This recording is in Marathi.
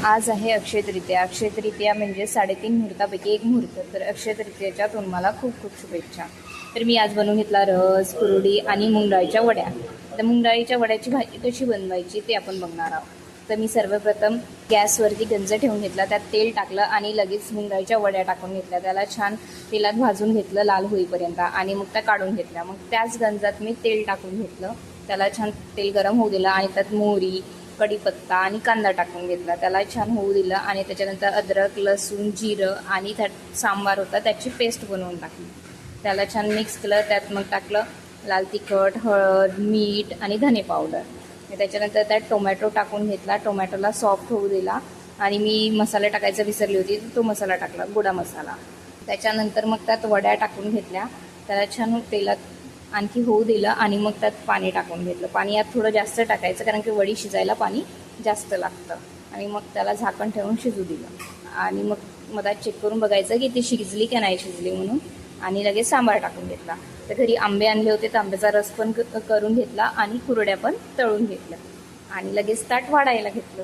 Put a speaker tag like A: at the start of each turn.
A: आज आहे अक्षय तृतीया. अक्षय तृतीया म्हणजे 3.5 मुहूर्तापैकी एक मुहूर्त. तर अक्षय तृतीयेच्या तुम्हाला खूप खूप शुभेच्छा. तर मी आज बनवून घेतला रस, कुरडी आणि मुंगडाळीच्या वड्या. तर मुंगडाळीच्या वड्याची भाजी कशी बनवायची ते आपण बघणार आहोत. तर मी सर्वप्रथम गॅसवरती गंज ठेवून घेतला, त्यात तेल टाकलं आणि लगेच मुंगडाळीच्या वड्या टाकून घेतल्या. त्याला छान तेलात भाजून घेतलं लाल होईपर्यंत आणि मग त्या काढून घेतल्या. मग त्याच गंजात मी तेल टाकून घेतलं, त्याला छान तेल गरम होऊ दिलं आणि त्यात मोहरी, कढीपत्ता आणि कांदा टाकून घेतला, त्याला छान होऊ दिलं आणि त्याच्यानंतर अद्रक, लसूण, जिरं आणि त्यात सांबार होता त्याची पेस्ट बनवून टाकली. त्याला छान मिक्स केलं. त्यात मग टाकलं लाल तिखट, हळद, मीठ आणि धने पावडर. त्याच्यानंतर त्यात टोमॅटो टाकून घेतला, टोमॅटोला सॉफ्ट होऊ दिला आणि मी मसाला टाकायचा विसरली होती, तो मसाला टाकला, गोडा मसाला. त्याच्यानंतर मग त्यात वड्या टाकून घेतल्या, त्याला छान तेलात आणखी होऊ दिलं आणि मग त्यात पाणी टाकून घेतलं. पाणी यात थोडं जास्त टाकायचं कारण की वडी शिजायला पाणी जास्त लागतं. आणि मग त्याला झाकण ठेवून शिजू दिलं आणि मग मधात चेक करून बघायचं की ती शिजली की नाही शिजली म्हणून. आणि लगेच सांबार टाकून घेतला. तर घरी आंबे आणले होते, तर आंब्याचा रस पण करून घेतला आणि कुरड्या पण तळून घेतल्या आणि लगेच ताट वाढायला घेतलं.